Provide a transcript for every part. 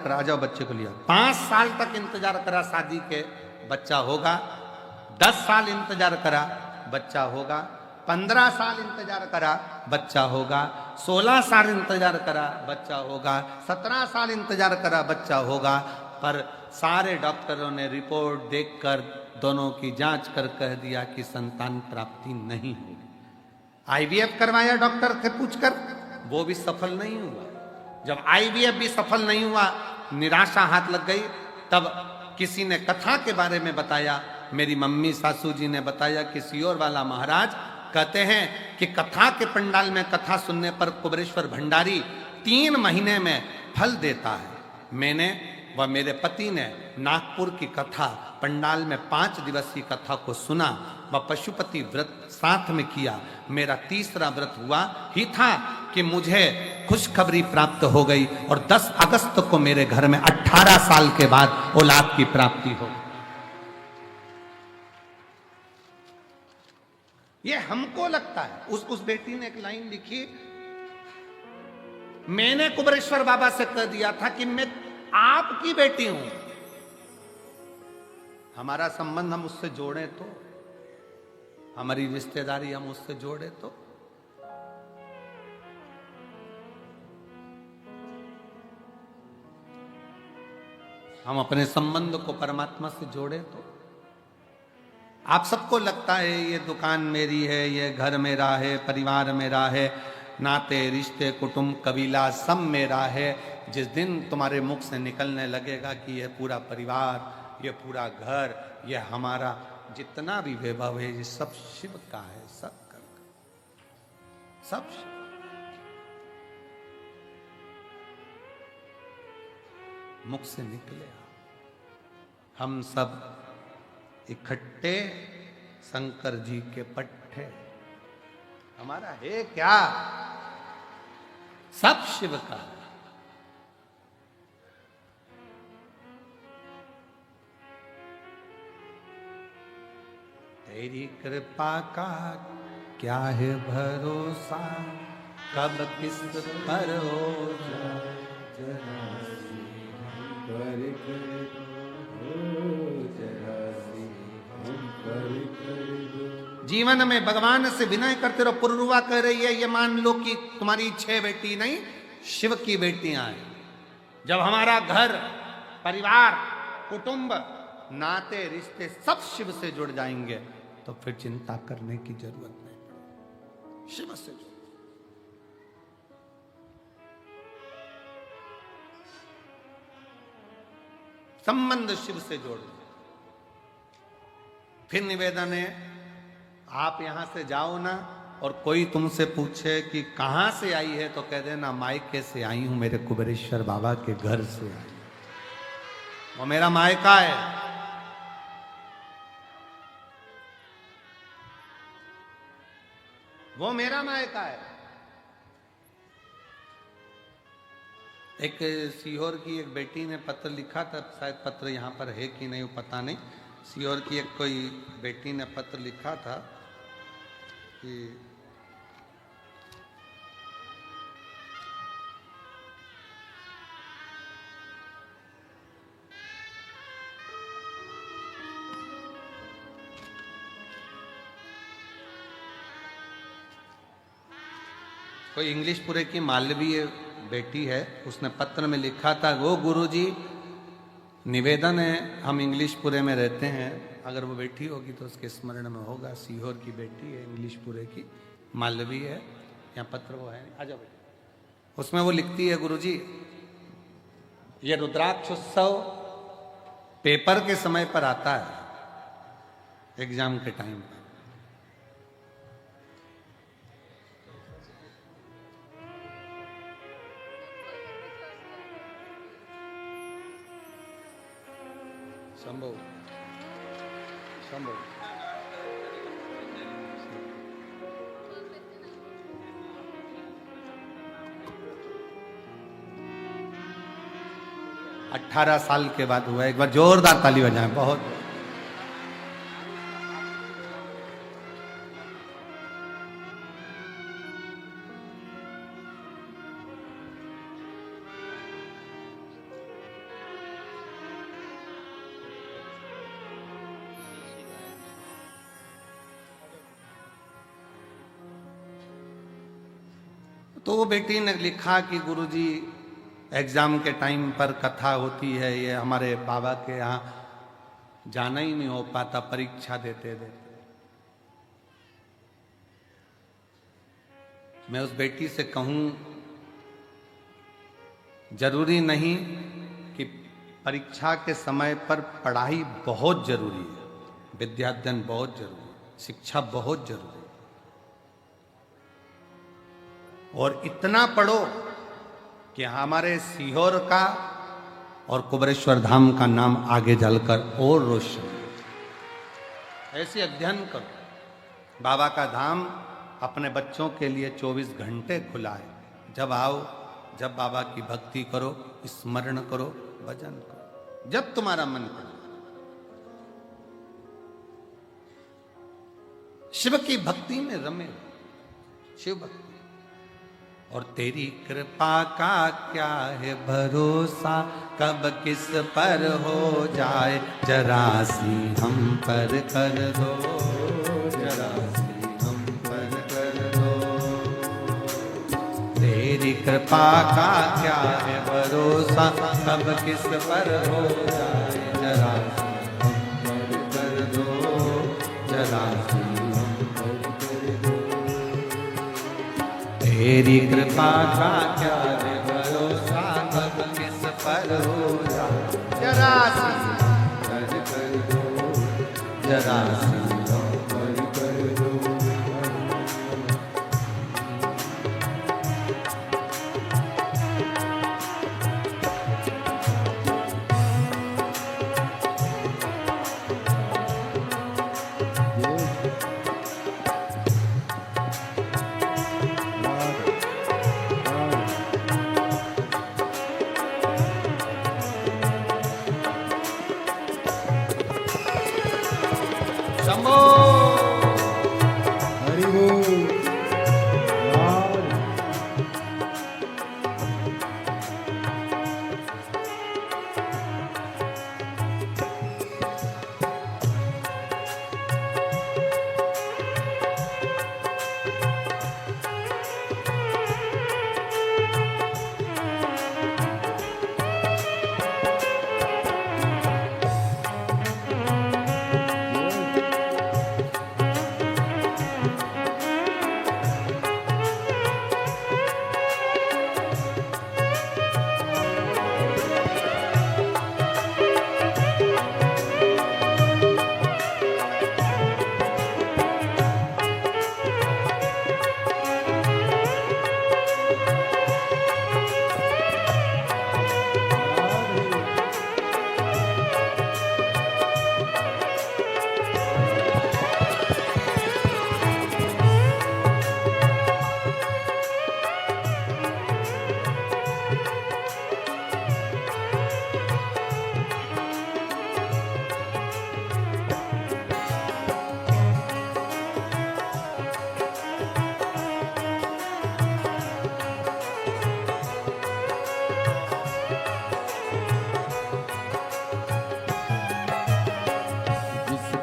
करा, आ जाओ बच्चे को लिया। 5 साल तक इंतजार करा शादी के, बच्चा होगा। 10 साल इंतजार करा, बच्चा होगा। 15 साल इंतजार करा, बच्चा होगा। 16 साल इंतजार करा, बच्चा होगा। 17 साल इंतजार करा, बच्चा होगा। पर सारे डॉक्टरों ने रिपोर्ट देखकर दोनों की जांच कर कह दिया कि संतान प्राप्ति नहीं होगी। आईवीएफ करवाया डॉक्टर से पूछकर, वो भी सफल नहीं हुआ। जब आईवीएफ भी सफल नहीं हुआ, निराशा हाथ लग गई। तब किसी ने कथा के बारे में बताया, मेरी मम्मी सासू जी ने बताया कि सियोर वाला महाराज कहते हैं कि कथा के पंडाल में कथा सुनने पर कुबेरेश्वर भंडारी 3 महीने में फल देता है। मैंने व मेरे पति ने नागपुर की कथा पंडाल में 5 दिवसीय कथा को सुना व पशुपति व्रत साथ में किया। मेरा तीसरा व्रत हुआ ही था कि मुझे खुशखबरी प्राप्त हो गई और 10 अगस्त को मेरे घर में 18 साल के बाद औलाद की प्राप्ति हो। ये हमको लगता है। उस बेटी ने एक लाइन लिखी, मैंने कुबेरेश्वर बाबा से कह दिया था कि मैं आपकी बेटी हूं, हमारा संबंध हम उससे जोड़े तो, हमारी रिश्तेदारी हम उससे जोड़े तो। हम अपने संबंध को परमात्मा से जोड़े तो। आप सबको लगता है ये दुकान मेरी है, ये घर मेरा है, परिवार मेरा है, नाते रिश्ते कुटुंब कबीला सब मेरा है। जिस दिन तुम्हारे मुख से निकलने लगेगा कि ये पूरा परिवार, ये पूरा घर, ये हमारा जितना भी वैभव है, ये सब शिव का है, सब का, सब शिव। मुख से निकले हम सब इकट्ठे शंकर जी के पट्टे, हमारा है क्या, सब शिव का। तेरी कृपा का क्या है भरोसा, कब किस पर हो जाए, जीवन में भगवान से विनय करते रहो। पुरुरुवा कह रही है, ये मान लो कि तुम्हारी 6 बेटी नहीं, शिव की बेटियां हैं। जब हमारा घर परिवार कुटुंब नाते रिश्ते सब शिव से जुड़ जाएंगे तो फिर चिंता करने की जरूरत नहीं पड़ेगी। शिव से जुड़, संबंध शिव से जोड़। फिर निवेदन है, आप यहां से जाओ ना और कोई तुमसे पूछे कि कहां से आई है तो कह देना मायके से आई हूं, मेरे कुबेरेश्वर बाबा के घर से आई, वो मेरा मायका है। वो मेरा मायका है। एक सीहोर की एक बेटी ने पत्र लिखा था, शायद पत्र यहां पर है कि नहीं पता नहीं। सीहोर की एक कोई बेटी ने पत्र लिखा था कि कोई इंग्लिश पुरे की मालवीय बेटी है, उसने पत्र में लिखा था, वो गुरुजी निवेदन है, हम इंग्लिश पुरे में रहते हैं, अगर वो बेटी होगी तो उसके स्मरण में होगा। सीहोर की बेटी है, इंग्लिश पुरे की, मालवी है। यहाँ पत्र वो है, आ जाओ बेटी। उसमें वो लिखती है, गुरुजी ये रुद्राक्ष उत्सव पेपर के समय पर आता है, एग्जाम के टाइम पर। संभव संभव 18 साल के बाद हुआ। एक बार जोरदार ताली बजाएं। बहुत तो वो बेटी ने लिखा कि गुरुजी एग्ज़ाम के टाइम पर कथा होती है, ये हमारे बाबा के यहाँ जाना ही नहीं हो पाता परीक्षा देते देते। मैं उस बेटी से कहूँ, जरूरी नहीं कि परीक्षा के समय पर पढ़ाई बहुत जरूरी है, विद्याध्ययन बहुत जरूरी है, शिक्षा बहुत जरूरी है, और इतना पढ़ो कि हमारे सीहोर का और कुबरेश्वर धाम का नाम आगे चलकर और रोशन। ऐसे अध्ययन करो। बाबा का धाम अपने बच्चों के लिए 24 घंटे खुला है। जब आओ, जब बाबा की भक्ति करो, स्मरण करो, भजन करो, जब तुम्हारा मन करे। शिव की भक्ति में रमे, शिव भक्ति। और तेरी कृपा का क्या है भरोसा, कब किस पर हो जाए, जरा सी हम पर कर दो, जरा सी हम पर कर दो। तेरी कृपा का क्या है भरोसा, कब किस पर हो जाए, जरा सी हम पर कर दो, जरा सी तेरी कृपा का क्या है भरोसा, कब किस पर हो जाए, जरा सी कर दो, जरा सी कर दो।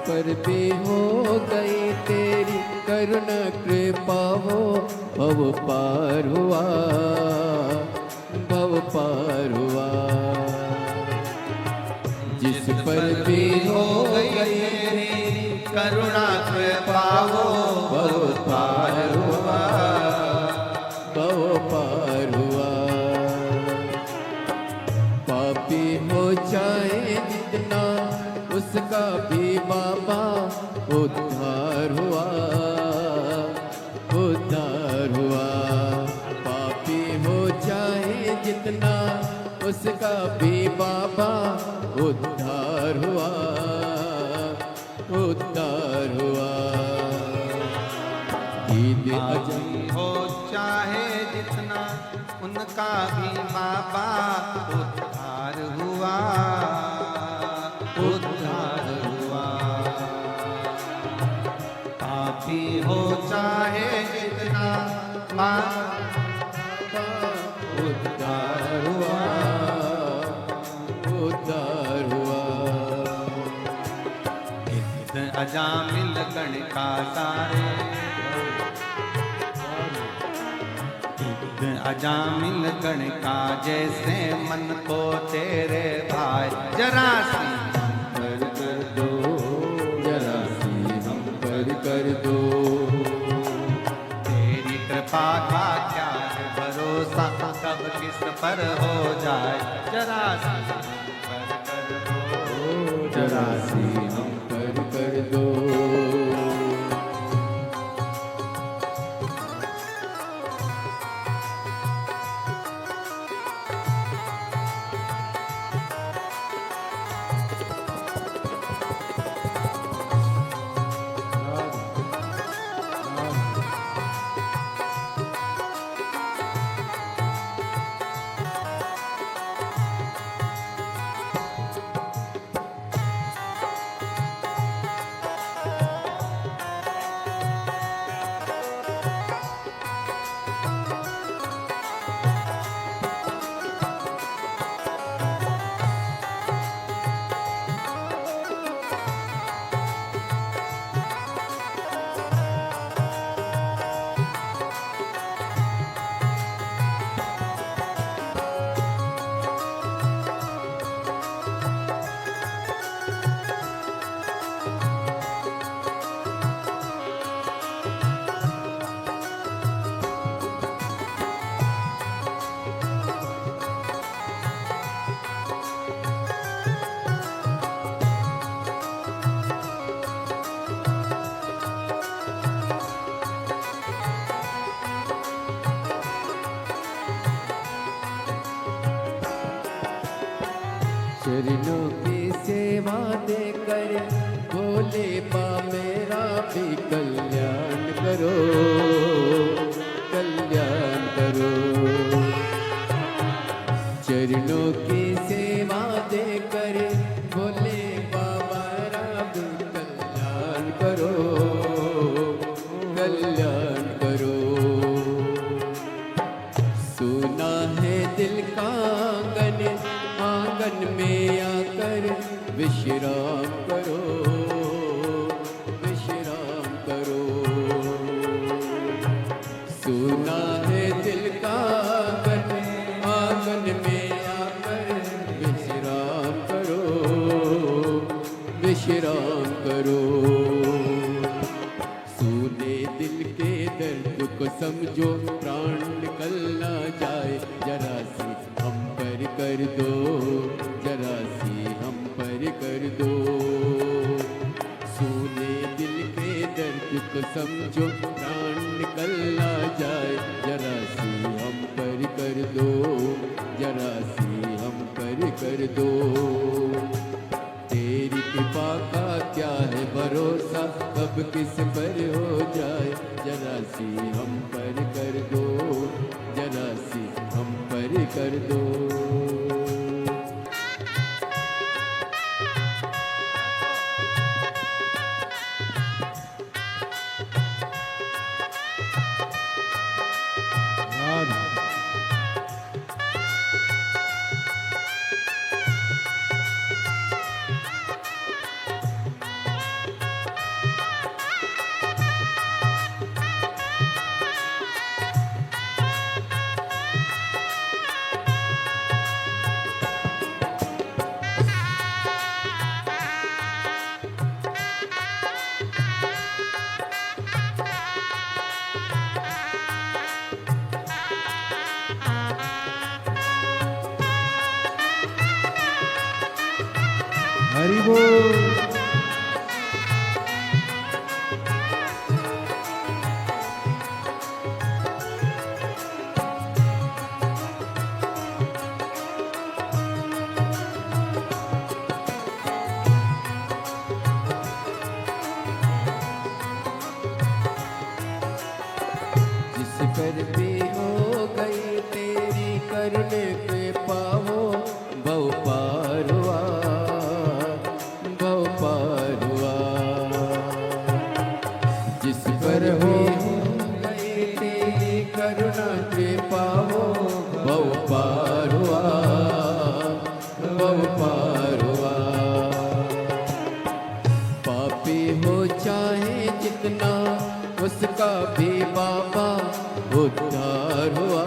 पर भी हो गई तेरी करुणा कृपा हो, भव पार हुआ, भव पार हुआ। जिस पर भी हो गई तेरी करुणा कृपा हो, भव पार हुआ, भव पार हुआ। पापी हो चाहे जितना उसका भी बाबा उद्धार हुआ, उद्धार हुआ। पापी हो चाहे जितना उसका भी बाबा उद्धार हुआ, उद्धार हुआ। ईद पापी हो चाहे जितना उनका भी बाबा उद्धार हुआ, उद्धार हुआ। पापी हो चाहे जितना बाबा उद्धार हुआ, उद्धार हुआ। इस अजामिल गण का सारे खुद अजामिल गण का जैसे मन को तेरे भाई जरा सी पर कर दो, जरा सी हम पर कर दो। तेरी कृपा का क्या है भरोसा कब किस पर हो जाए जरा सी हम पर कर दो जरा सी हम पर कर दो। चरणों की सेवा देकर भोले बा मेरा भी कल्याण करो, कल्याण करो। चरणों की सेवा देकर भोले बाबा मेरा भी कल्याण करो, कल्याण करो। सुना है दिल का आंगन, आंगन में आकर विश्राम करो, विश्राम करो। सुना है दिल का आंगन, आंगन में आकर विश्राम करो, विश्राम करो। सुने दिल के दर्द को समझो, प्राण निकल ना जाए जरा सी हम पर कर दो, जरा सी हम पर कर दो। सुने दिल के दर्द को समझो, प्राण निकल ना जाए जरा सी हम पर कर दो, जरा सी हम पर कर दो। तेरी कृपा का क्या है भरोसा कब किस पर हो जाए जरा सी हम पर कर दो, जरा सी हम पर कर दो। हरि बोल। जिस पर भी हो गई तेरी करने पे पावो भव पार हुआ, भव पार हुआ। जिस पर हो गई तेरी करुणा पे पावो भव पार हुआ, भव पार हुआ। पापी हो चाहे जितना उसका भी बाबा उद्धार हुआ,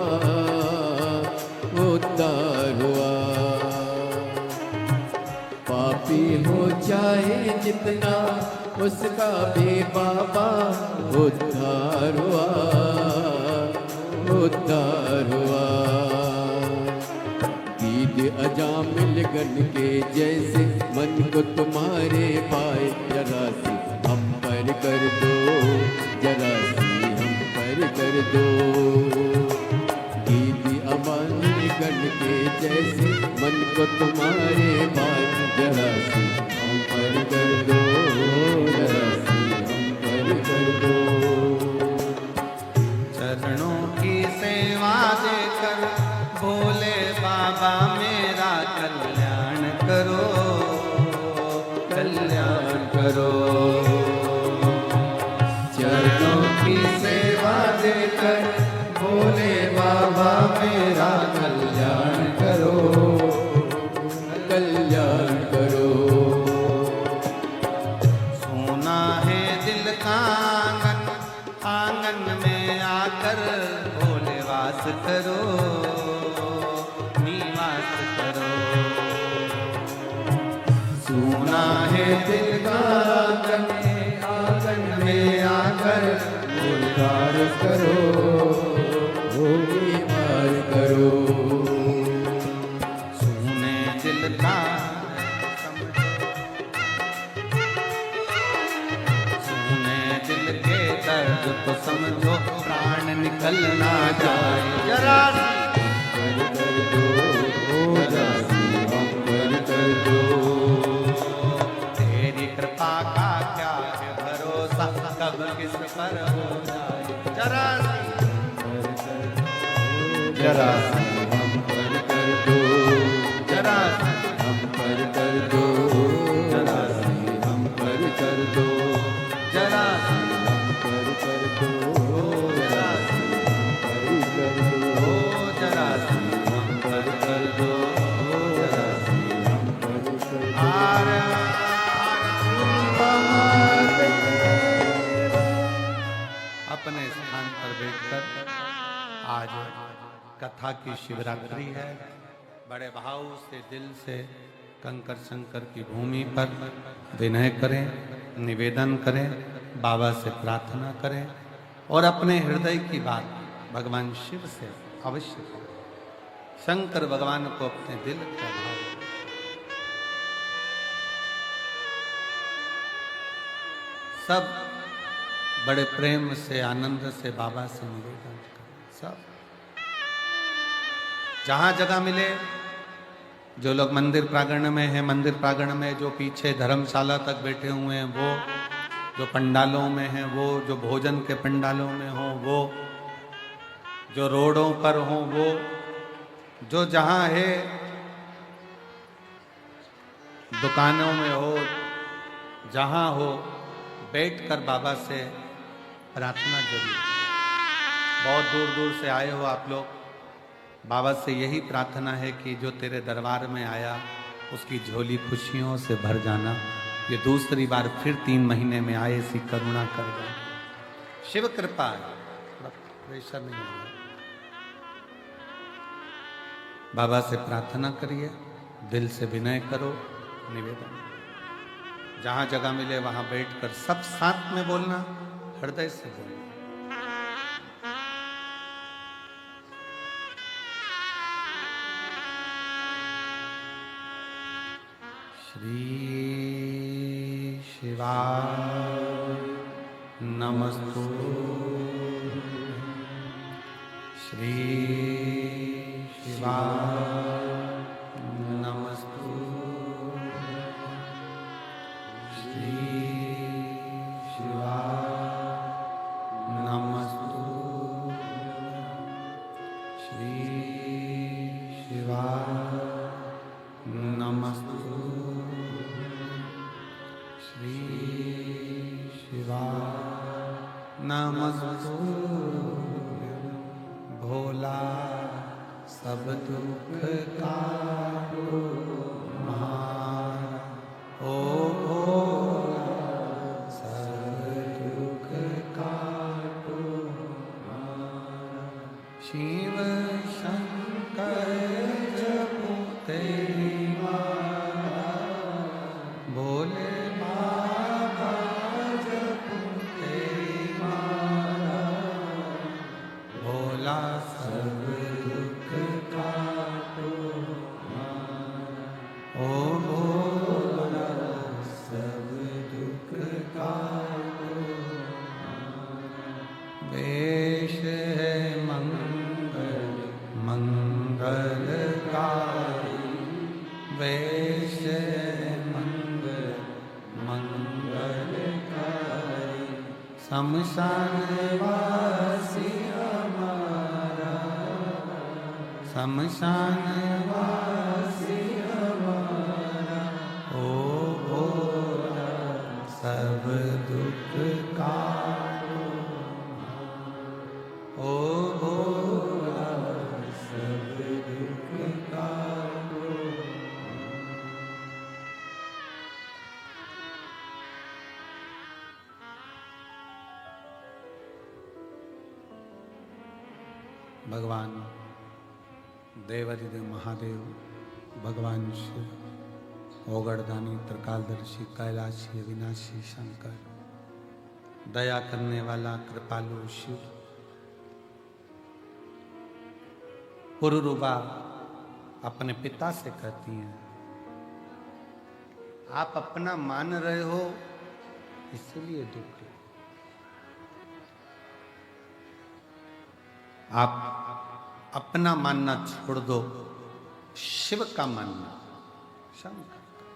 पापी हो चाहे जितना, उसका भी बाबा उद्धार हुआ, उद्धार हुआ। गीत अजामिल गन के जैसे मन को तुम्हारे पाए, जरा सी हम पर कर दो, जरा सी हम पर कर दो। गीत अजामिल गन के जैसे मन को तुम्हारे पाए, जरा सी हम पर कर दो, जरा सी हम पर कर दो। चरणों की सेवा देकर भोले बाबा मेरा कल्याण करो, कल्याण करो। चरणों की सेवा देकर भोले बाबा मेरा कल्याण करो, कल्याण करो। सोना है दिल का आंगन, आंगन में आकर भोले वास करो, निवास करो। सोना है दिल का आंगन, आंगन में आकर भोले वास करो, निवास करो। सोने दिल का दिल के दर्द को समझो, प्राण निकल ना जाए, जरा कर दो, जरा सी हम कर दो। तेरी कृपा का क्या है भरोसा, कब किस पर हो जाए, जरा जरा सी हम पर कर दो, जरा हम पर कर दो, जरा सी हम पर कर दो, जरा हम पर कर दो, जरा सी हम पर कर दो, जरा हम पर कर दो, जरा सी हम पर कर दो। अपने स्थान पर बैठकर आज कथा की शिवरात्रि है। बड़े भाव से दिल से कंकर शंकर की भूमि पर विनय करें, निवेदन करें, बाबा से प्रार्थना करें और अपने हृदय की बात भगवान शिव से अवश्य करें। शंकर भगवान को अपने दिल का भाव सब बड़े प्रेम से आनंद से बाबा से निवेदन करें। सब जहां जगह मिले, जो लोग मंदिर प्रांगण में हैं, मंदिर प्रांगण में, जो पीछे धर्मशाला तक बैठे हुए हैं वो, जो पंडालों में हैं वो, जो भोजन के पंडालों में हो वो, जो रोडों पर हो वो, जो जहां है दुकानों में हो, जहां हो, बैठकर बाबा से प्रार्थना जरूर। बहुत दूर दूर से आए हो आप लोग, बाबा से यही प्रार्थना है कि जो तेरे दरबार में आया उसकी झोली खुशियों से भर जाना। ये दूसरी बार फिर 3 महीने में आए, ऐसी करुणा कर दे। शिव कृपा है, प्रेशर नहीं है। बाबा से प्रार्थना करिए, दिल से विनय करो, निवेदन। जहां जगह मिले वहां बैठकर सब साथ में बोलना, हृदय से बोलना। श्री शिवाय नमस्तु, श्री शिवाय नमस्तु, श्री शिवाय नमस्तु, श्री शिवाय नमस्तु, श्री शिवाय नमस्तु। भोला सब दुख काटो हमारा, ओ भोला सब दुख काटो हमारा। शिव शंकर जपो तेरी माला, ओ भोला सब दुख काटो, वेश है मंगल मंगलकारी, वेश है मंगल मंगलकारी, शमशान वासी हमारा, शमशान वासी हमारा, ओ भोला सब दुख काटो, ओ भोला सब दुख काटो। भगवान देवाधिदेव महादेव, भगवान शिव, ओगड़दानी, त्रिकालदर्शी, कैलाशी, अविनाशी शंकर, दया करने वाला कृपालु शिव, पुरुरूपा अपने पिता से कहती हैं, आप अपना मान रहे हो इसलिए दुख है। आप अपना मानना छोड़ दो, शिव का मानना, शंकर का।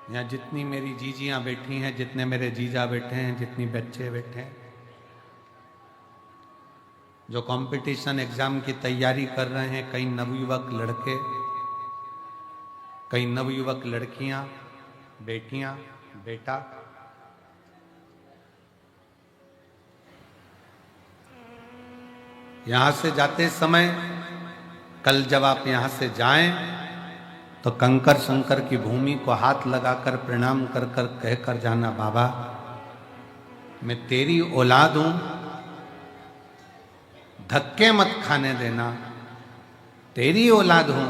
यहाँ जितनी मेरी जीजियां बैठी हैं, जितने मेरे जीजा बैठे हैं, जितनी बच्चे बैठे हैं, जो कंपटीशन एग्जाम की तैयारी कर रहे हैं, कई नवयुवक लड़के, कई नवयुवक लड़कियां, बेटियां, बेटा, यहां से जाते समय, कल जब आप यहां से जाएं तो कंकर शंकर की भूमि को हाथ लगाकर प्रणाम कर कर कहकर जाना, बाबा मैं तेरी औलाद हूं, धक्के मत खाने देना, तेरी औलाद हूं,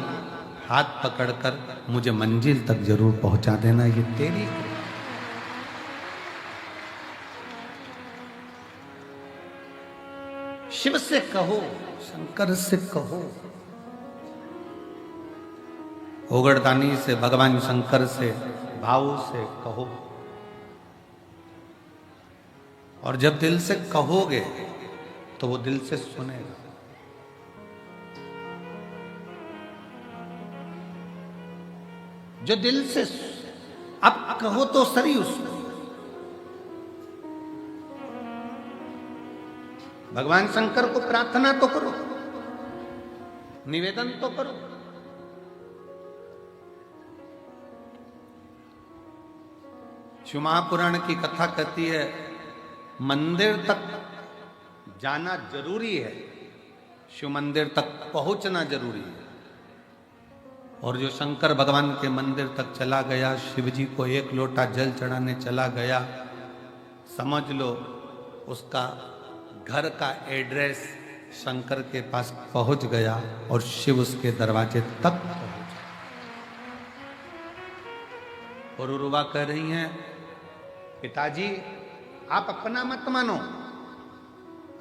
हाथ पकड़कर मुझे मंजिल तक जरूर पहुंचा देना, ये तेरी। शिव से कहो, शंकर से कहो, ओगड़दानी से, भगवान शंकर से, भाव से कहो। और जब दिल से कहोगे तो वो दिल से सुनेगा। जो दिल से अब कहो तो सही उसको। भगवान शंकर को प्रार्थना तो करो, निवेदन तो करो। शिव महापुराण की कथा कहती है, मंदिर तक जाना जरूरी है, शिव मंदिर तक पहुंचना जरूरी है। और जो शंकर भगवान के मंदिर तक चला गया, शिव जी को एक लोटा जल चढ़ाने चला गया, समझ लो उसका घर का एड्रेस शंकर के पास पहुंच गया और शिव उसके दरवाजे तक पहुंच। और उर्वा कह रही हैं, पिताजी आप अपना मत मानो,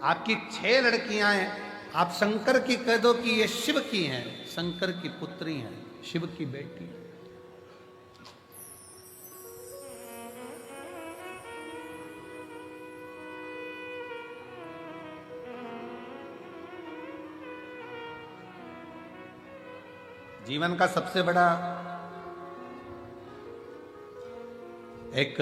आपकी 6 लड़कियां हैं, आप शंकर की कह दो कि ये शिव की हैं, शंकर की पुत्री हैं, शिव की बेटी। जीवन का सबसे बड़ा एक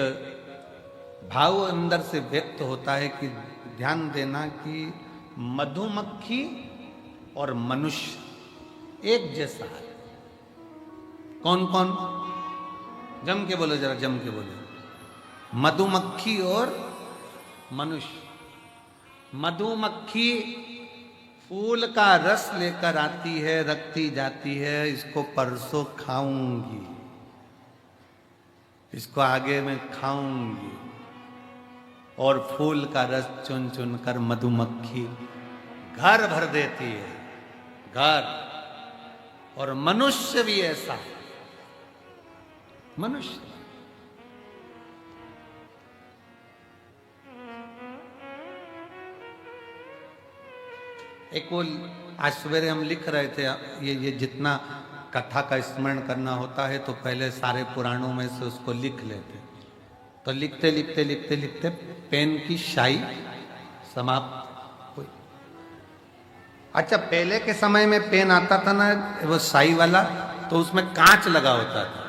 भाव अंदर से व्यक्त होता है कि ध्यान देना कि मधुमक्खी और मनुष्य एक जैसा है। कौन कौन? जम के बोलो, जरा जम के बोलो। मधुमक्खी और मनुष्य। मधुमक्खी फूल का रस लेकर आती है, रखती जाती है, इसको परसों खाऊंगी, इसको आगे में खाऊंगी, और फूल का रस चुन चुन कर मधुमक्खी घर भर देती है, घर। और मनुष्य भी ऐसा है, मनुष्य एक वो आज सवेरे हम लिख रहे थे, ये जितना कथा का स्मरण करना होता है तो पहले सारे पुराणों में से उसको लिख लेते, तो लिखते लिखते लिखते लिखते पेन की स्याही समाप्त हुई। अच्छा, पहले के समय में पेन आता था ना वो स्याही वाला, तो उसमें कांच लगा होता था,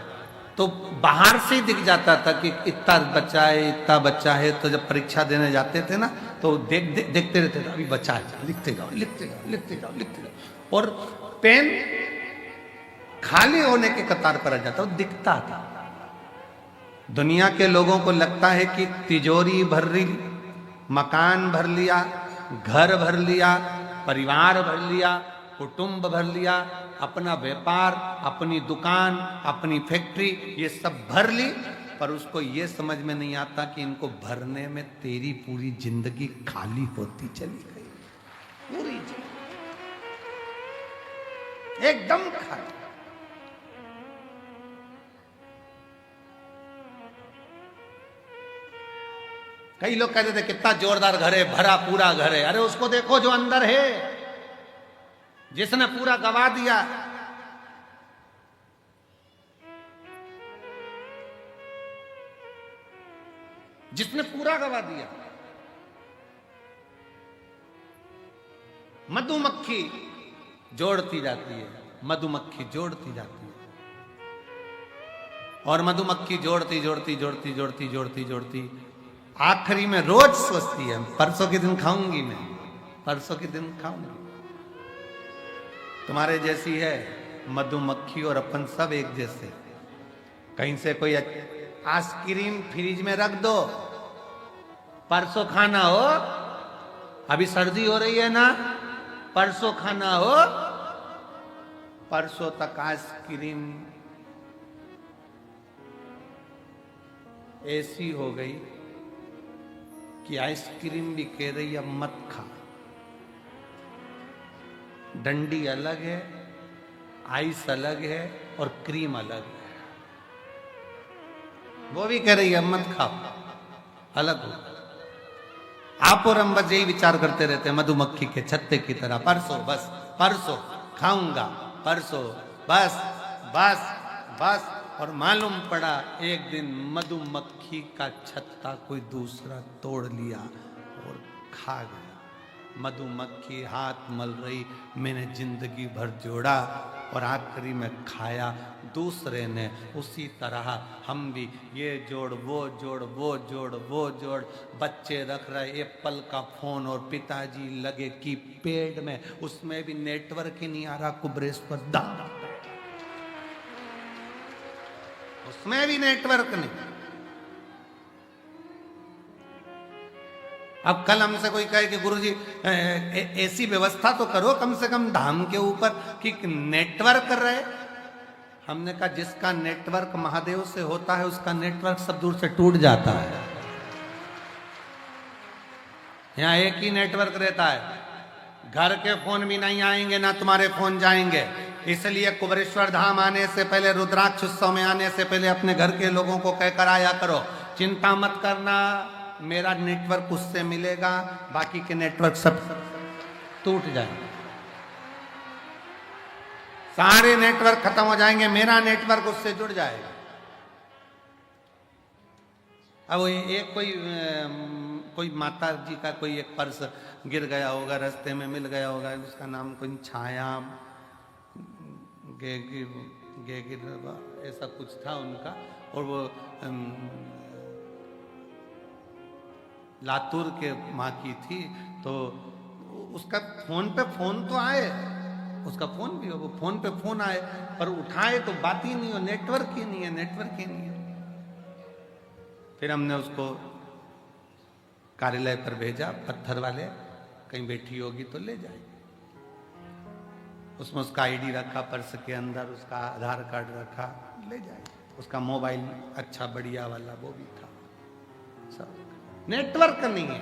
तो बाहर से ही दिख जाता था कि इतना बच्चा है इतना बच्चा है। तो जब परीक्षा देने जाते थे ना तो देखते रहते थे, अभी बच्चा है, लिखते जाओ लिखते जाओ लिखते जाओ लिखते जाओ। और पेन खाली होने के कतार पर आ जाता, वो दिखता था। दुनिया के लोगों को लगता है कि तिजोरी भर ली, मकान भर लिया, घर भर लिया, परिवार भर लिया, कुटुंब भर लिया, अपना व्यापार, अपनी दुकान, अपनी फैक्ट्री, ये सब भर ली, पर उसको ये समझ में नहीं आता कि इनको भरने में तेरी पूरी जिंदगी खाली होती चली गई, पूरी जिंदगी एकदम खाली। कई लोग कहते थे कितना जोरदार घर है, भरा पूरा घर है। अरे उसको देखो जो अंदर है, जिसने पूरा गवा दिया। जिसने पूरा गवा दिया। मधुमक्खी जोड़ती जाती है, मधुमक्खी जोड़ती जाती है, और मधुमक्खी जोड़ती जोड़ती जोड़ती जोड़ती जोड़ती जोड़ती आखिरी में रोज सोचती है परसों के दिन खाऊंगी मैं, परसों के दिन खाऊंगी। तुम्हारे जैसी है मधुमक्खी और अपन सब एक जैसे। कहीं से कोई आइसक्रीम फ्रिज में रख दो, परसों खाना हो, अभी सर्दी हो रही है ना, परसों खाना हो, परसों तक आइसक्रीम ऐसी हो गई कि आइसक्रीम भी कह रही अब मत खा। डंडी अलग है, आइस अलग है और क्रीम अलग है। वो भी कह रही है अब मत खाओ, अलग हो। आप और हम बस यही विचार करते रहते हैं मधुमक्खी के छत्ते की तरह, परसों बस, परसों खाऊंगा, परसों बस बस बस। और मालूम पड़ा एक दिन मधुमक्खी का छत्ता कोई दूसरा तोड़ लिया और खा गया। मधुमक्खी हाथ मल रही, मैंने जिंदगी भर जोड़ा और आखिरी में खाया दूसरे ने। उसी तरह हम भी ये जोड़ वो जोड़ वो जोड़ वो जोड़, बच्चे रख रहे एप्पल का फोन और पिताजी लगे कीपैड में, उसमें भी नेटवर्क ही नहीं आ रहा, कुबरेश्वर दाम, उसमें भी नेटवर्क नहीं। अब कल हमसे कोई कहे कि गुरुजी ऐसी व्यवस्था तो करो कम से कम धाम के ऊपर कि नेटवर्क रहे। हमने कहा जिसका नेटवर्क महादेव से होता है उसका नेटवर्क सब दूर से टूट जाता है। यहां एक ही नेटवर्क रहता है, घर के फोन भी नहीं आएंगे ना तुम्हारे फोन जाएंगे। इसलिए कुबरेश्वर धाम आने से पहले, रुद्राक्ष उत्सव में आने से पहले अपने घर के लोगों को कहकर आया करो, चिंता मत करना, मेरा नेटवर्क उससे मिलेगा, बाकी के नेटवर्क सब टूट जाएंगे, सारे नेटवर्क खत्म हो जाएंगे, मेरा नेटवर्क उससे जुड़ जाएगा। अब एक कोई माता जी का कोई एक पर्स गिर गया होगा, रास्ते में मिल गया होगा, उसका नाम कोई छाया ऐसा कुछ था उनका, और वो लातूर के माँ की थी। तो उसका फोन पे फोन तो आए, उसका फोन भी हो, वो फोन पे फोन आए पर उठाए तो बात ही नहीं हो, नेटवर्क ही नहीं है, नेटवर्क ही नहीं है। फिर हमने उसको कार्यालय पर भेजा, पत्थर वाले, कहीं बैठी होगी तो ले जाएगी। उसमें उसका आईडी रखा, पर्स के अंदर उसका आधार कार्ड रखा, ले जाएगी। उसका मोबाइल अच्छा बढ़िया वाला वो भी था, सब। नेटवर्क नहीं है।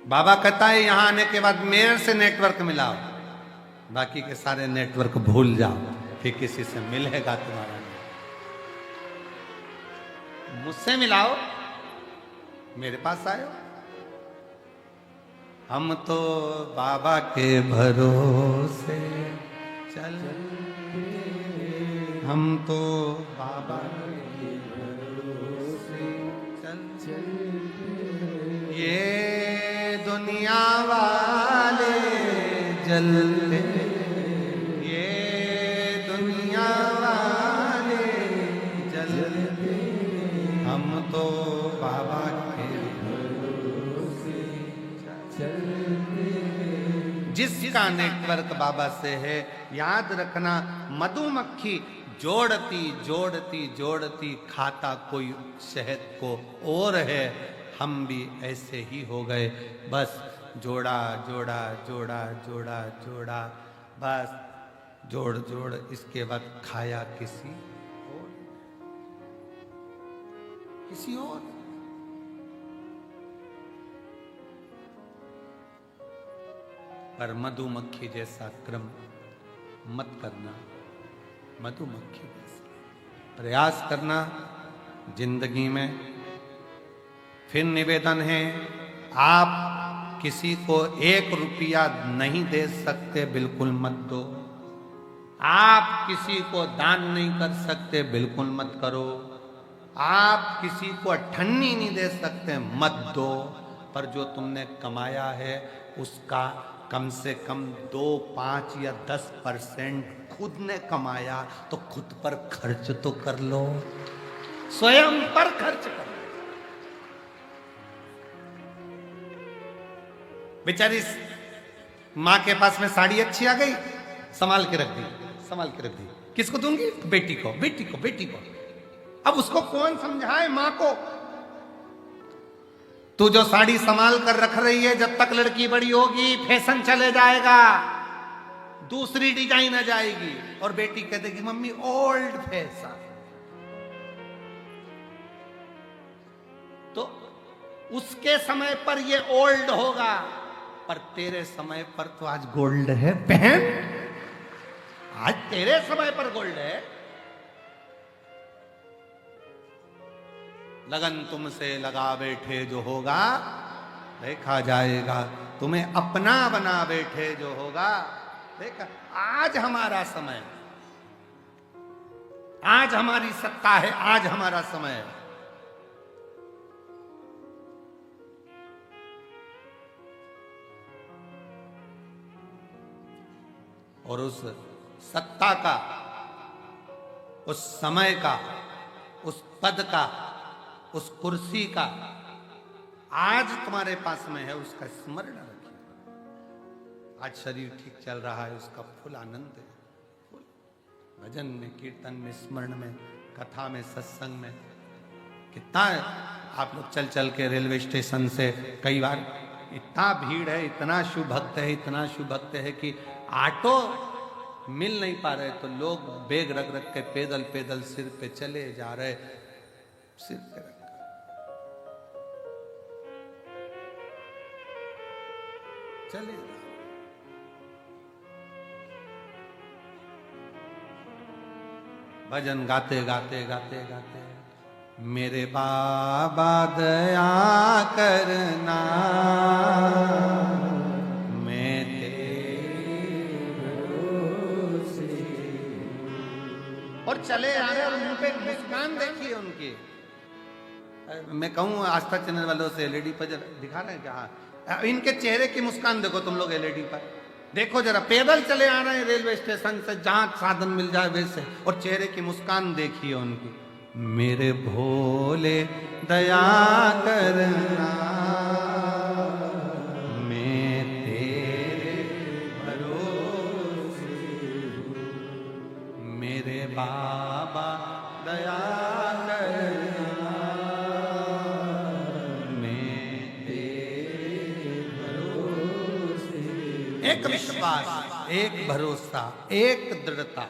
बाबा कहता है यहां आने के बाद मेरे से नेटवर्क मिलाओ, बाकी के सारे नेटवर्क भूल जाओ, फिर किसी से मिलेगा तुम्हारा। मुझसे मिलाओ, मेरे पास आयो, हम तो बाबा के भरोसे चलते, हम तो बाबा के भरोसे चलते, ये दुनिया वाले जलते, ये दुनिया वाले जलते, हम तो बाबा के भरोसे चलते। जिसका नेटवर्क बाबा से है, याद रखना, मधुमक्खी जोड़ती जोड़ती जोड़ती खाता कोई शहद को और है, हम भी ऐसे ही हो गए, बस जोड़ा जोड़ा जोड़ा जोड़ा जोड़ा, बस जोड़ जोड़, इसके बाद खाया किसी और, किसी और। पर मधुमक्खी जैसा क्रम मत करना, मधुमक्खी जैसा प्रयास करना जिंदगी में। फिर निवेदन है, आप किसी को 1 रुपया नहीं दे सकते, बिल्कुल मत दो। आप किसी को दान नहीं कर सकते, बिल्कुल मत करो। आप किसी को अठन्नी नहीं दे सकते, मत दो। पर जो तुमने कमाया है उसका कम से कम 2, 5 या 10% खुद ने कमाया तो खुद पर खर्च तो कर लो, स्वयं पर खर्च करो। बेचारी माँ के पास में साड़ी अच्छी आ गई, संभाल के रख दी, संभाल के रख दी। किसको दूंगी? बेटी को, बेटी को, बेटी को। अब उसको कौन समझाए माँ को? तू जो साड़ी संभाल कर रख रही है, जब तक लड़की बड़ी होगी फैशन चले जाएगा, दूसरी डिजाइन आ जाएगी और बेटी कह देगी मम्मी ओल्ड फैशन। तो उसके समय पर ये ओल्ड होगा, पर तेरे समय पर तो आज गोल्ड है बहन, आज तेरे समय पर गोल्ड है। लगन तुमसे लगा बैठे जो होगा देखा जाएगा, तुम्हें अपना बना बैठे जो होगा देखा। आज हमारा समय, आज हमारी सत्ता है, आज हमारा समय है। और उस सत्ता का, उस समय का, उस पद का, उस कुर्सी का आज तुम्हारे पास में है, उसका स्मरण रखिए। आज शरीर ठीक चल रहा है, उसका फुल आनंद है, फुल भजन में, कीर्तन में, स्मरण में, कथा में, सत्संग में। कितना आप लोग चल चल के रेलवे स्टेशन से, कई बार इतना भीड़ है, इतना शुभ भक्त है, इतना शुभ भक्त है कि ऑटो मिल नहीं पा रहे, तो लोग बैग रख रख के पैदल पैदल सिर पे चले जा रहे, सिर पे रख चले। भजन गाते गाते गाते गाते, मेरे बाबा दया करना, मैं तेरे भरोसे। और चले आ रहे, और मुंह पे मुस्कान देखिए उनकी। मैं कहूँ आस्था चैनल वालों से, एलईडी पर दिखा रहे हैं क्या? इनके चेहरे की मुस्कान देखो तुम लोग एलईडी पर, देखो जरा। पैदल चले आ रहे हैं रेलवे स्टेशन से, जहां साधन मिल जाए वैसे, और चेहरे की मुस्कान देखिए उनकी। मेरे भोले दया करना, मैं तेरे भरोसे, मेरे बाबा दया करना, मैं तेरे भरोसे। एक विश्वास, एक भरोसा, एक दृढ़ता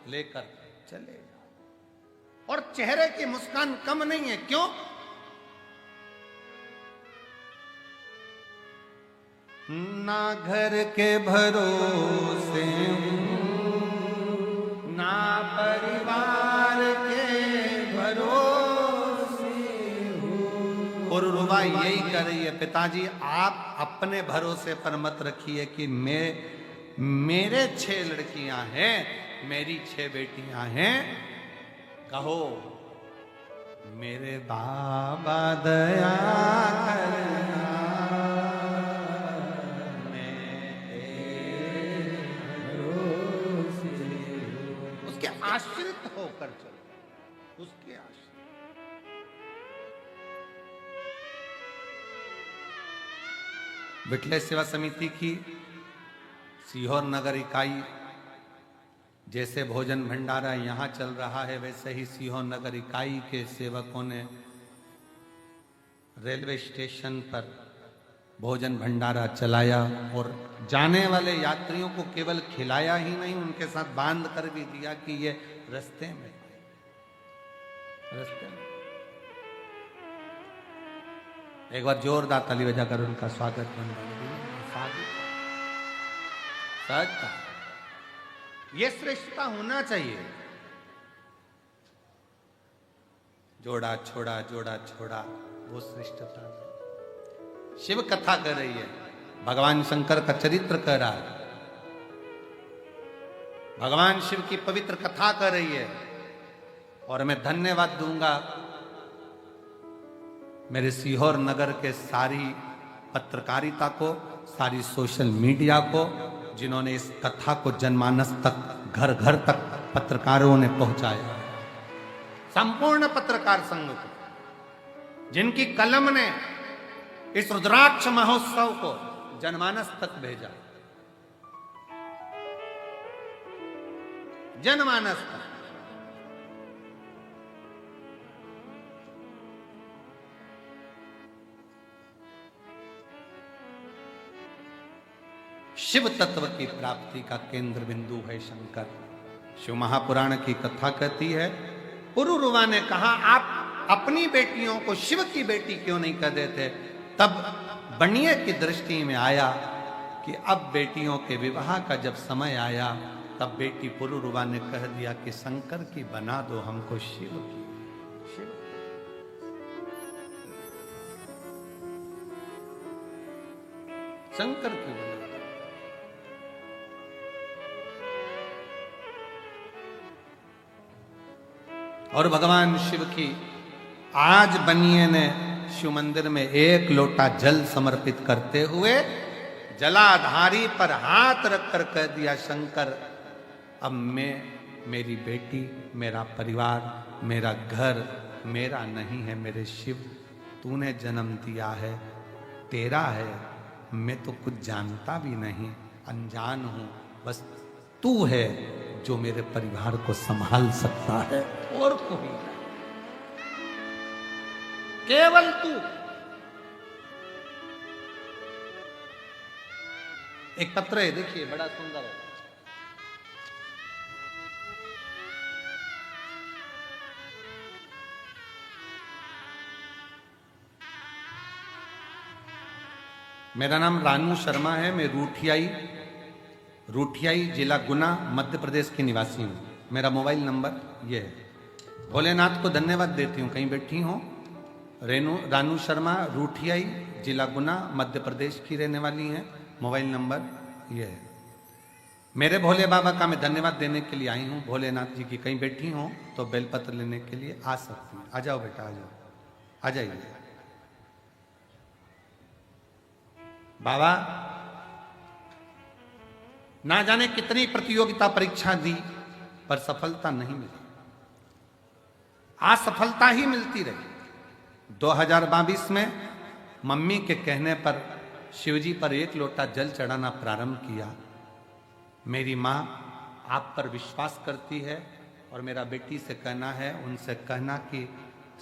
लेकर चले। और चेहरे की मुस्कान कम नहीं है, क्यों? ना घर के भरोसे, ना परिवार के भरोसे, और दुआ यही कर रही है, पिताजी आप अपने भरोसे पर मत रखिए कि मेरे 6 लड़कियां हैं, मेरी 6 बेटियां हैं। कहो मेरे बाबा दया करना, मैं तेरे भरोसे, उसके आश्रित होकर चलो, उसके आश्रित। विठले सेवा समिति की सीहोर नगर इकाई, जैसे भोजन भंडारा यहाँ चल रहा है, वैसे ही सीहोर नगर इकाई के सेवकों ने रेलवे स्टेशन पर भोजन भंडारा चलाया और जाने वाले यात्रियों को केवल खिलाया ही नहीं, उनके साथ बांध कर भी दिया कि ये रास्ते में एक बार जोरदार ताली बजाकर उनका स्वागत सच ये श्रेष्ठता होना चाहिए। जोड़ा छोड़ा जोड़ा छोड़ा, वो श्रेष्ठता। शिव कथा कर रही है, भगवान शंकर का चरित्र कर रहा है, भगवान शिव की पवित्र कथा कर रही है। और मैं धन्यवाद दूंगा मेरे सीहोर नगर के सारी पत्रकारिता को, सारी सोशल मीडिया को, जिन्होंने इस कथा को जनमानस तक, घर घर तक पत्रकारों ने पहुंचाया। संपूर्ण पत्रकार संघ को, जिनकी कलम ने इस रुद्राक्ष महोत्सव को जनमानस तक भेजा, जनमानस तक। शिव तत्व की प्राप्ति का केंद्र बिंदु है शंकर। शिव महापुराण की कथा कहती है, पुरुरुवा ने कहा आप अपनी बेटियों को शिव की बेटी क्यों नहीं कर देते? तब बनिए की दृष्टि में आया कि अब बेटियों के विवाह का जब समय आया, तब बेटी पुरुरुवा ने कह दिया कि शंकर की बना दो हमको शिव की। शिव शंकर की बना। और भगवान शिव की आज बनिए ने शिव मंदिर में 1 लोटा जल समर्पित करते हुए जलाधारी पर हाथ रखकर कह दिया, शंकर अब मैं, मेरी बेटी, मेरा परिवार, मेरा घर मेरा नहीं है, मेरे शिव तूने जन्म दिया है, तेरा है, मैं तो कुछ जानता भी नहीं, अनजान हूं, बस तू है जो मेरे परिवार को संभाल सकता है, और कोई नहीं, केवल तू। एक पत्र है, देखिए बड़ा सुंदर है। मेरा नाम रानू शर्मा है, मैं रूठियाई जिला गुना मध्य प्रदेश की निवासी हूँ। मेरा मोबाइल नंबर ये है। भोलेनाथ को धन्यवाद देती हूँ, कहीं बैठी हो। रानू शर्मा, रूठियाई जिला गुना मध्य प्रदेश की रहने वाली हैं। मोबाइल नंबर ये है। मेरे भोले बाबा का मैं धन्यवाद देने के लिए आई हूँ। भोलेनाथ जी की कहीं बैठी हो तो बेलपत्र लेने के लिए आ सकती हैं। आ जाओ बेटा, आ जाओ, आ जाइए। बाबा ना जाने कितनी प्रतियोगिता परीक्षा दी पर सफलता नहीं मिली, असफलता ही मिलती रही। 2022 में मम्मी के कहने पर शिवजी पर 1 लोटा जल चढ़ाना प्रारंभ किया। मेरी माँ आप पर विश्वास करती है और मेरा बेटी से कहना है, उनसे कहना कि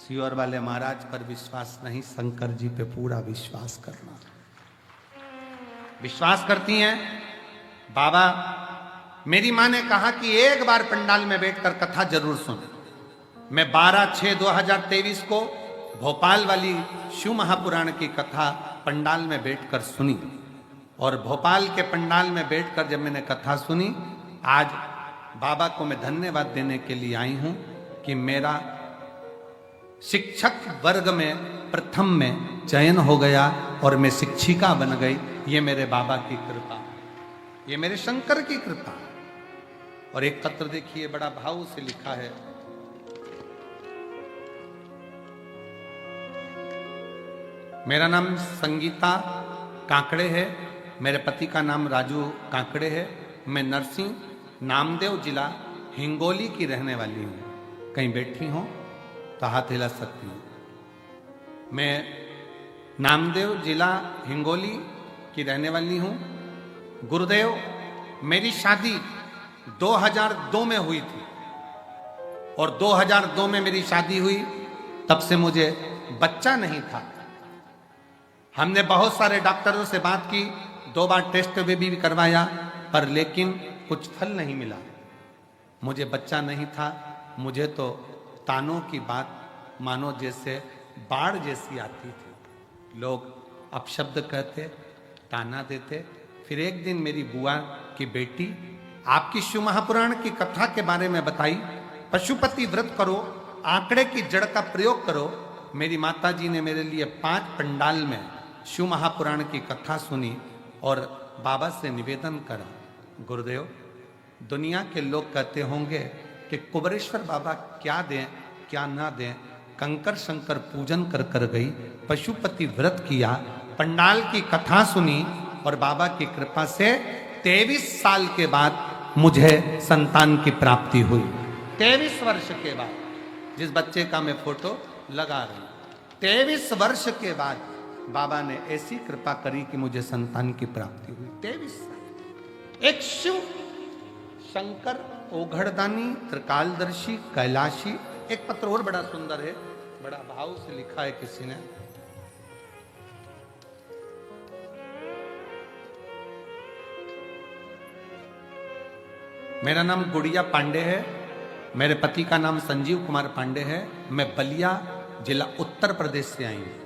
सीहोर वाले महाराज पर विश्वास नहीं, शंकर जी पे पूरा विश्वास करना। विश्वास करती हैं। बाबा, मेरी माँ ने कहा कि एक बार पंडाल में बैठकर कथा जरूर सुन। मैं 12/6/2023 को भोपाल वाली शिव महापुराण की कथा पंडाल में बैठकर सुनी और भोपाल के पंडाल में बैठकर जब मैंने कथा सुनी, आज बाबा को मैं धन्यवाद देने के लिए आई हूं कि मेरा शिक्षक वर्ग में प्रथम में चयन हो गया और मैं शिक्षिका बन गई। ये मेरे बाबा की कृपा, ये मेरे शंकर की कृपा। और एक पत्र देखिए, बड़ा भाव से लिखा है। मेरा नाम संगीता काकड़े है, मेरे पति का नाम राजू काकड़े है। मैं नरसिंह नामदेव जिला हिंगोली की रहने वाली हूँ। कहीं बैठी हो तो हाथ हिला सकती हूँ। मैं नामदेव जिला हिंगोली की रहने वाली हूँ। गुरुदेव, मेरी शादी 2002 में हुई थी और 2002 में मेरी शादी हुई, तब से मुझे बच्चा नहीं था। हमने बहुत सारे डॉक्टरों से बात की, 2 बार टेस्ट भी करवाया, पर लेकिन कुछ फल नहीं मिला। मुझे बच्चा नहीं था। मुझे तो तानों की बात मानो जैसे बाढ़ जैसी आती थी। लोग अपशब्द कहते, ताना देते। फिर एक दिन मेरी बुआ की बेटी आपकी शिव महापुराण की कथा के बारे में बताई। पशुपति व्रत करो, आंकड़े की जड़ का प्रयोग करो। मेरी माता जी ने मेरे लिए 5 पंडाल में शिव महापुराण की कथा सुनी और बाबा से निवेदन करा, गुरुदेव, दुनिया के लोग कहते होंगे कि कुबरेश्वर बाबा क्या दें क्या ना दें। कंकर शंकर पूजन कर कर गई, पशुपति व्रत किया, पंडाल की कथा सुनी और बाबा की कृपा से 23 साल के बाद मुझे संतान की प्राप्ति हुई। 23 वर्ष के बाद, जिस बच्चे का मैं फोटो लगा रही हूं, 23 वर्ष के बाद बाबा ने ऐसी कृपा करी कि मुझे संतान की प्राप्ति हुई। 23 साल। एक शिव शंकर ओघड़दानी त्रिकालदर्शी कैलाशी। एक पत्र और बड़ा सुंदर है, बड़ा भाव से लिखा है किसी ने। मेरा नाम गुड़िया पांडे है, मेरे पति का नाम संजीव कुमार पांडे है। मैं बलिया जिला उत्तर प्रदेश से आई हूं।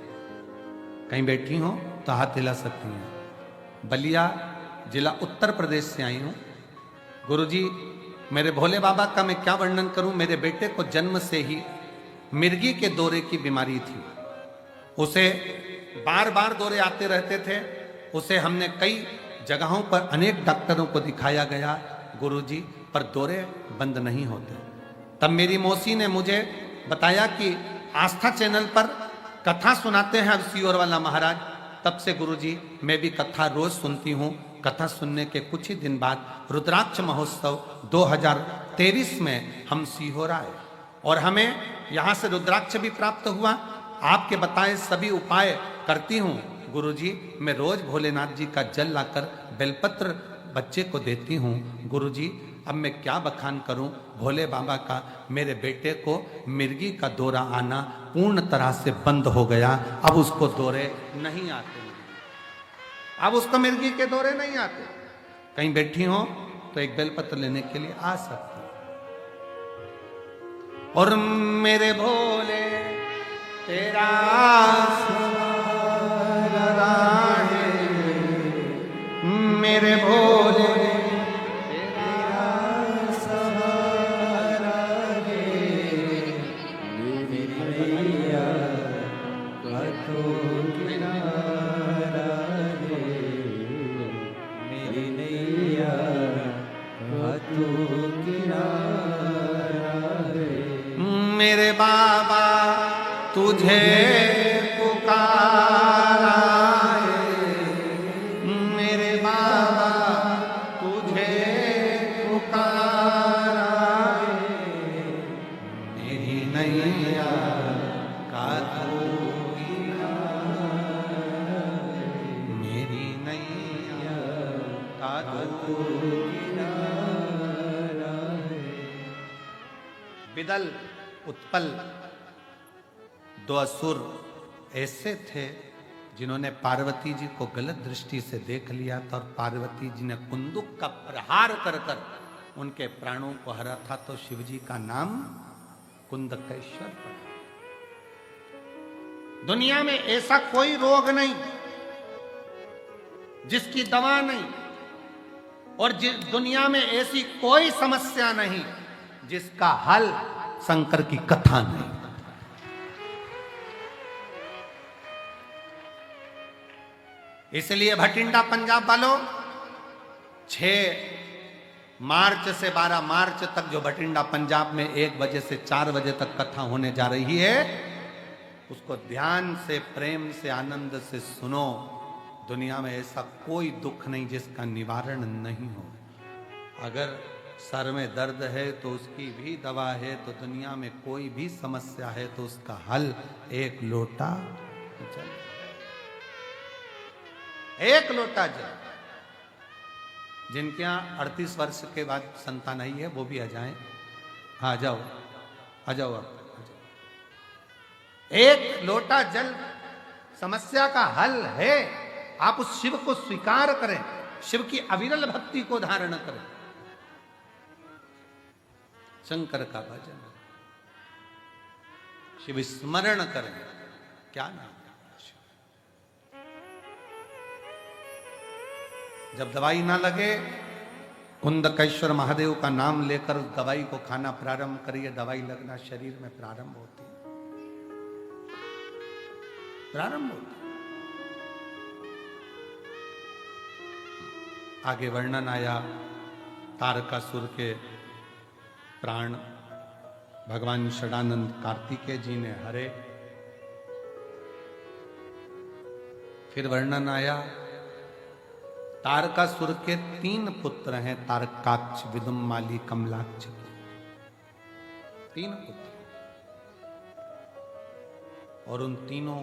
कहीं बैठी हो तो हाथ हिला सकती हैं। बलिया जिला उत्तर प्रदेश से आई हूं। गुरुजी, मेरे भोले बाबा का मैं क्या वर्णन करूं। मेरे बेटे को जन्म से ही मिर्गी के दौरे की बीमारी थी। उसे बार बार दौरे आते रहते थे। उसे हमने कई जगहों पर अनेक डॉक्टरों को दिखाया गया गुरुजी, पर दौरे बंद नहीं होते। तब मेरी मौसी ने मुझे बताया कि आस्था चैनल पर कथा सुनाते हैं अब सीहोर वाला महाराज। तब से गुरुजी मैं भी कथा रोज सुनती हूँ। कथा सुनने के कुछ ही दिन बाद रुद्राक्ष महोत्सव 2023 में हम सीहोर आए और हमें यहाँ से रुद्राक्ष भी प्राप्त हुआ। आपके बताए सभी उपाय करती हूँ गुरुजी। मैं रोज भोलेनाथ जी का जल लाकर बेलपत्र बच्चे को देती हूँ गुरुजी। अब मैं क्या बखान करूं भोले बाबा का। मेरे बेटे को मिर्गी का दौरा आना पूर्ण तरह से बंद हो गया। अब उसको दौरे नहीं आते, अब उसको मिर्गी के दौरे नहीं आते। कहीं बैठी हो तो एक बेलपत्र लेने के लिए आ सकते। और मेरे भोले तेरा सहारा है, मेरे भोले मेरे बाबा तुझे पुकारा है, मेरे बाबा तुझे पुकारा है। मेरी नैया का तू किनारा है, मेरी नैया का तू किनारा है। बिदल उत्पल 2 असुर ऐसे थे जिन्होंने पार्वती जी को गलत दृष्टि से देख लिया था और पार्वती जी ने कुंदुक का प्रहार कर कर उनके प्राणों को हरा था। तो शिव जी का नाम कुंदकेश्वर पड़ा। दुनिया में ऐसा कोई रोग नहीं जिसकी दवा नहीं, और दुनिया में ऐसी कोई समस्या नहीं जिसका हल शंकर की कथा नहीं। इसलिए भटिंडा पंजाब वालों 6 मार्च से 12 मार्च तक जो भटिंडा पंजाब में 1 बजे से 4 बजे तक कथा होने जा रही है, उसको ध्यान से, प्रेम से, आनंद से सुनो। दुनिया में ऐसा कोई दुख नहीं जिसका निवारण नहीं हो। अगर सर में दर्द है तो उसकी भी दवा है, तो दुनिया में कोई भी समस्या है तो उसका हल एक लोटा जल। 1 लोटा जल। जिनके यहाँ 38 वर्ष के बाद संतान आई है वो भी आ जाएं। हाँ, आ जाओ, आ जाओ आप। 1 लोटा जल समस्या का हल है। आप उस शिव को स्वीकार करें, शिव की अविरल भक्ति को धारण करें, शंकर का भजन, शिव स्मरण करें। क्या नाम है? जब दवाई ना लगे, कुंदकेश्वर महादेव का नाम लेकर दवाई को खाना प्रारंभ करिए। दवाई लगना शरीर में प्रारंभ होती है, प्रारंभ होती है। आगे वर्णन आया तारकासुर के प्राण भगवान षडानंद कार्तिकेय जी ने हरे। फिर वर्णन आया तारकासुर के 3 पुत्र हैं, तारकाक्ष, विदुम्माली, कमलाक्ष के 3 पुत्र, और उन तीनों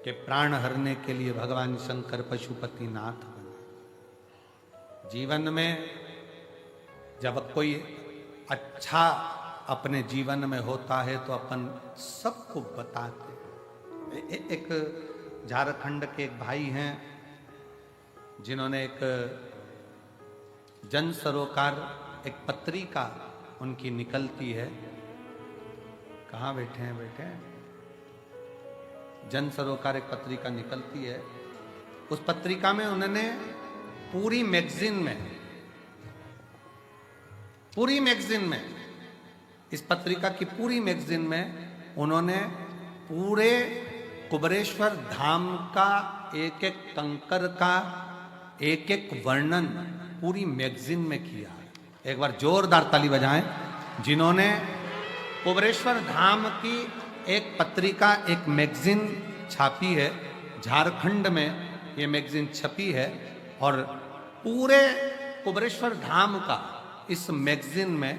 के प्राण हरने के लिए भगवान शंकर पशुपति नाथ बने। जीवन में जब कोई अच्छा अपने जीवन में होता है तो अपन सबको बताते। एक झारखंड के एक भाई हैं जिन्होंने एक जन सरोकार, एक पत्रिका उनकी निकलती है। कहाँ बैठे हैं? बैठे हैं। जन सरोकार एक पत्रिका निकलती है। उस पत्रिका में उन्होंने पूरी मैगजीन में इस पत्रिका की पूरी मैगजीन में उन्होंने पूरे कुबरेश्वर धाम का एक एक कंकर का एक एक वर्णन पूरी मैगजीन में किया है। एक बार जोरदार ताली बजाएं जिन्होंने कुबरेश्वर धाम की एक पत्रिका, एक मैगजीन छापी है। झारखंड में ये मैगजीन छपी है और पूरे कुबरेश्वर धाम का, इस मैगजीन में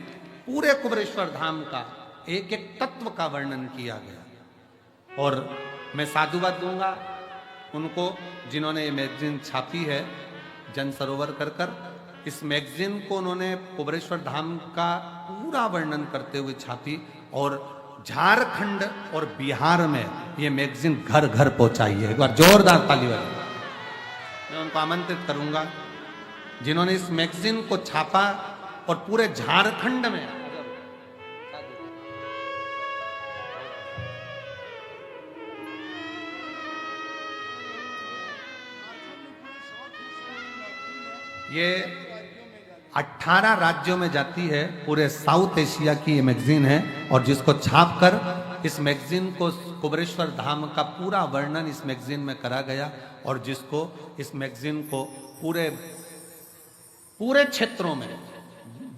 पूरे कुबरेश्वर धाम का एक एक तत्व का वर्णन किया गया। और मैं साधुवाद दूंगा उनको जिन्होंने ये मैगजीन छापी है, जन सरोवर कर। इस मैगजीन को उन्होंने कुबरेश्वर धाम का पूरा वर्णन करते हुए छापी और झारखंड और बिहार में ये मैगजीन घर घर पहुंचाई है। एक बार जोरदार ताली बजाएं। मैं उनको आमंत्रित करूंगा जिन्होंने इस मैगजीन को छापा और पूरे झारखंड में ये 18 राज्यों में जाती है। पूरे साउथ एशिया की ये मैगजीन है और जिसको छापकर इस मैगजीन को, कुबरेश्वर धाम का पूरा वर्णन इस मैगजीन में करा गया और जिसको, इस मैगजीन को पूरे क्षेत्रों में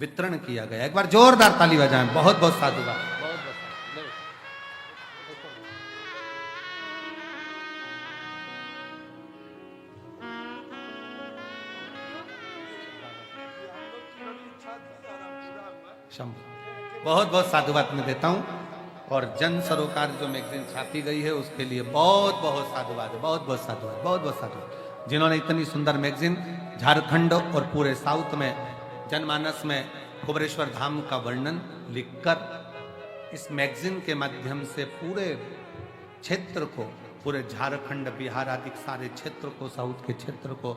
वितरण किया गया। एक बार जोरदार ताली बजाएं। बहुत बहुत साधुवाद। बहुत बहुत साधुवाद मैं देता हूं और जन सरोकार जो मैगजीन छापी गई है उसके लिए बहुत बहुत साधुवाद है। बहुत बहुत साधुवाद, बहुत बहुत साधुवाद जिन्होंने इतनी सुंदर मैगजीन झारखंड और पूरे साउथ में जनमानस में कुबरेश्वर धाम का वर्णन लिखकर इस मैगजीन के माध्यम से पूरे क्षेत्र को, पूरे झारखंड, बिहार आदि सारे क्षेत्र को, साउथ के क्षेत्र को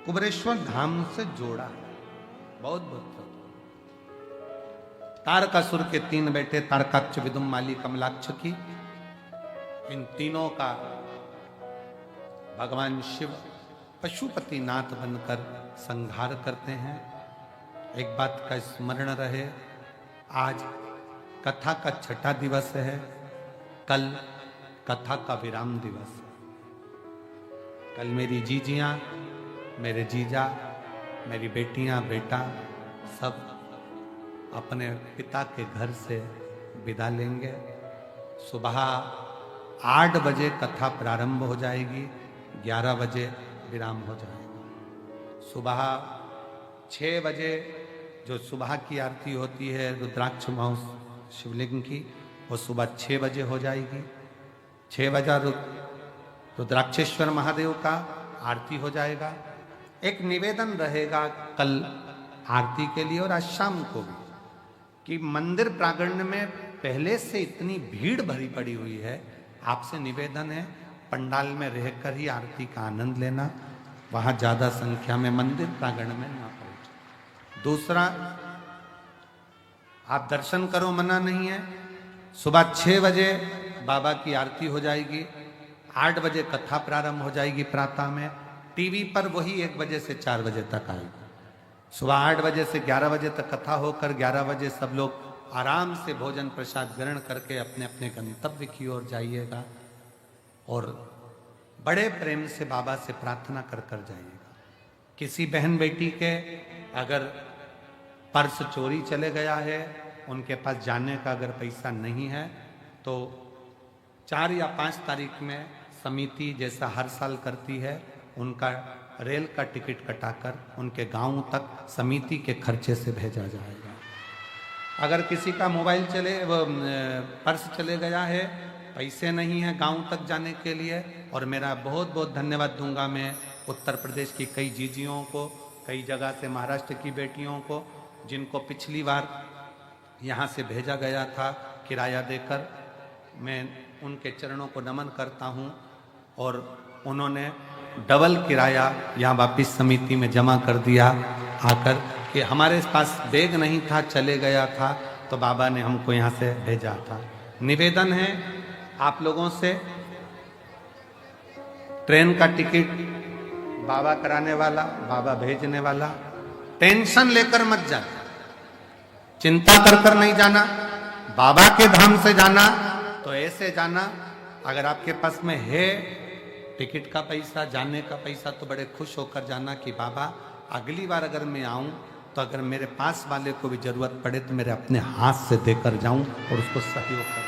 कुबरेश्वर धाम से जोड़ा। बहुत बहुत तारकासुर के 3 बेटे तारकाक्ष, विदुम्माली, कमलाक्ष की, इन तीनों का भगवान शिव पशुपति नाथ बनकर संहार करते हैं। एक बात का स्मरण रहे, आज कथा का 6ठा दिवस है। कल कथा का विराम दिवस। कल मेरी जीजियां, मेरे जीजा, मेरी बेटियां, बेटा सब अपने पिता के घर से विदा लेंगे। सुबह 8 बजे कथा प्रारंभ हो जाएगी, 11 बजे विराम हो जाएगा। सुबह 6 बजे जो सुबह की आरती होती है रुद्राक्ष महोत्सव शिवलिंग की, वो सुबह 6 बजे हो जाएगी। 6 बजे रुद्राक्षेश्वर महादेव का आरती हो जाएगा। एक निवेदन रहेगा कल आरती के लिए और आज शाम को भी, कि मंदिर प्रांगण में पहले से इतनी भीड़ भरी पड़ी हुई है, आपसे निवेदन है पंडाल में रहकर ही आरती का आनंद लेना, वहां ज्यादा संख्या में मंदिर प्रांगण में ना पहुंचे। दूसरा, आप दर्शन करो, मना नहीं है। सुबह 6 बजे बाबा की आरती हो जाएगी, 8 बजे कथा प्रारंभ हो जाएगी प्रातः में। टीवी पर वही 1 बजे से 4 बजे तक आएगी। सुबह 8 बजे से 11 बजे तक कथा होकर 11 बजे सब लोग आराम से भोजन प्रसाद ग्रहण करके अपने अपने गंतव्य की ओर जाइएगा और बड़े प्रेम से बाबा से प्रार्थना कर कर जाइएगा। किसी बहन बेटी के अगर पर्स चोरी चले गया है, उनके पास जाने का अगर पैसा नहीं है, तो 4 या 5 तारीख में समिति जैसा हर साल करती है, उनका रेल का टिकट कटाकर उनके गांव तक समिति के खर्चे से भेजा जाएगा। अगर किसी का मोबाइल पर्स चले गया है, पैसे नहीं है गांव तक जाने के लिए, और मेरा बहुत बहुत धन्यवाद दूंगा मैं उत्तर प्रदेश की कई जीजियों को, कई जगह से महाराष्ट्र की बेटियों को, जिनको पिछली बार यहाँ से भेजा गया था किराया देकर। मैं उनके चरणों को नमन करता हूँ और उन्होंने डबल किराया यहाँ वापिस समिति में जमा कर दिया आकर, कि हमारे पास बैग नहीं था, चले गया था, तो बाबा ने हमको यहाँ से भेजा था। निवेदन है आप लोगों से, ट्रेन का टिकट बाबा कराने वाला, बाबा भेजने वाला, टेंशन लेकर मत जाना, चिंता कर कर नहीं जाना। बाबा के धाम से जाना तो ऐसे जाना, अगर आपके पास में है टिकट का पैसा, जाने का पैसा, तो बड़े खुश होकर जाना कि बाबा अगली बार अगर मैं आऊं तो अगर मेरे पास वाले को भी जरूरत पड़े तो मेरे अपने हाथ से देकर जाऊं और उसको सहयोग कर।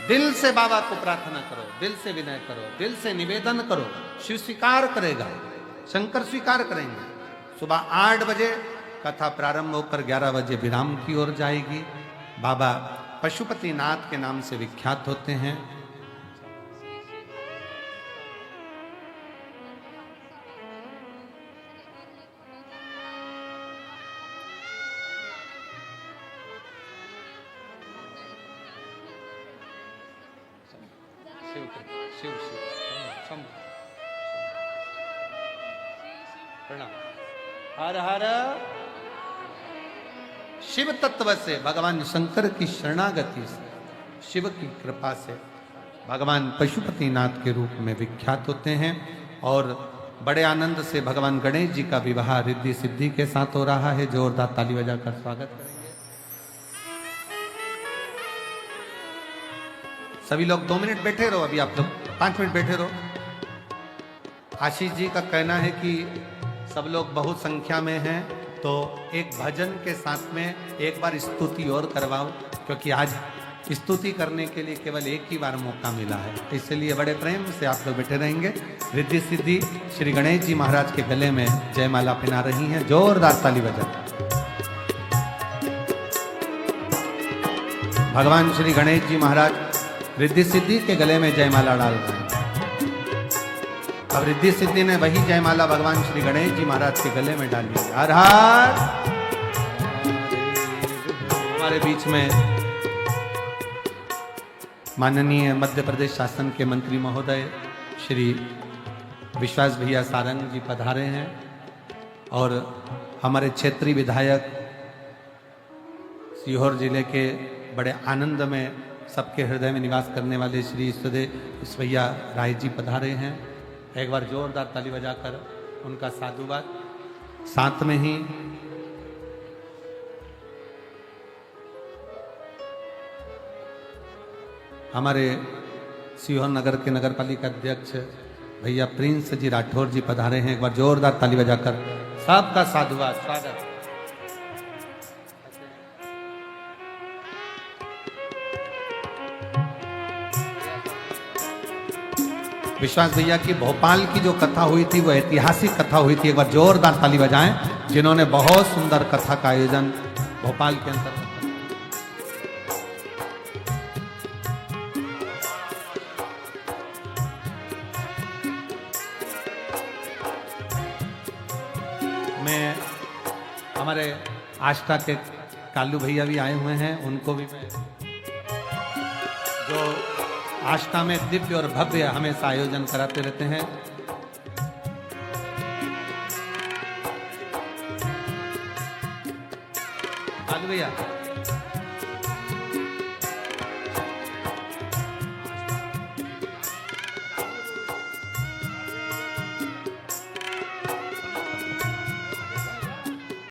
दिल से बाबा को प्रार्थना करो, दिल से विनय करो, दिल से निवेदन करो, शिव स्वीकार करेगा, शंकर स्वीकार करेंगे। सुबह 8 बजे कथा प्रारंभ होकर 11 बजे विराम की ओर जाएगी। बाबा पशुपतिनाथ के नाम से विख्यात होते हैं। शिव शिव प्रणाम। हर हर शिव तत्व से, भगवान शंकर की शरणागति से, शिव की कृपा से भगवान पशुपतिनाथ के रूप में विख्यात होते हैं। और बड़े आनंद से भगवान गणेश जी का विवाह रिद्धि सिद्धि के साथ हो रहा है। जोरदार ताली बजाकर स्वागत करेंगे। सभी लोग 2 मिनट बैठे रहो, अभी आप लोग 5 मिनट बैठे रहो। आशीष जी का कहना है कि सब लोग बहुत संख्या में हैं, तो एक भजन के साथ में एक बार स्तुति और करवाओ, क्योंकि आज स्तुति करने के लिए केवल एक ही बार मौका मिला है, इसलिए बड़े प्रेम से आप लोग बैठे रहेंगे। रिद्धि सिद्धि श्री गणेश जी महाराज के गले में जयमाला पहना रही हैं। जोरदार ताली बजा। भगवान श्री गणेश जी महाराज रिद्धि सिद्धि के गले में जयमाला डाल रहे हैं। अब रिद्धि सिद्धि ने वही जयमाला भगवान श्री गणेश जी महाराज के गले में डाली। हर हर। हमारे बीच में माननीय मध्य प्रदेश शासन के मंत्री महोदय श्री विश्वास भैया सारंग जी पधारे हैं, और हमारे क्षेत्रीय विधायक सीहोर जिले के बड़े आनंद में सबके हृदय में निवास करने वाले श्री ईश्वैया राय जी पधारे हैं। एक बार जोरदार ताली बजाकर उनका साधुवाद। साथ में ही हमारे सीहोर नगर के नगर पालिका अध्यक्ष भैया प्रिंस जी राठौर जी पधारे हैं। एक बार जोरदार ताली बजाकर सबका साधुवाद स्वागत। विश्वास भैया की भोपाल की जो कथा हुई थी वो ऐतिहासिक कथा हुई थी। एक बार जोरदार ताली बजाएं जिन्होंने बहुत सुंदर कथा का आयोजन भोपाल के अंतर्गत। मैं हमारे आष्टा के कालू भैया भी आए हुए हैं, उनको भी मैं जो आष्टा में दिव्य और भव्य हमेशा आयोजन कराते रहते हैं। कालू भैया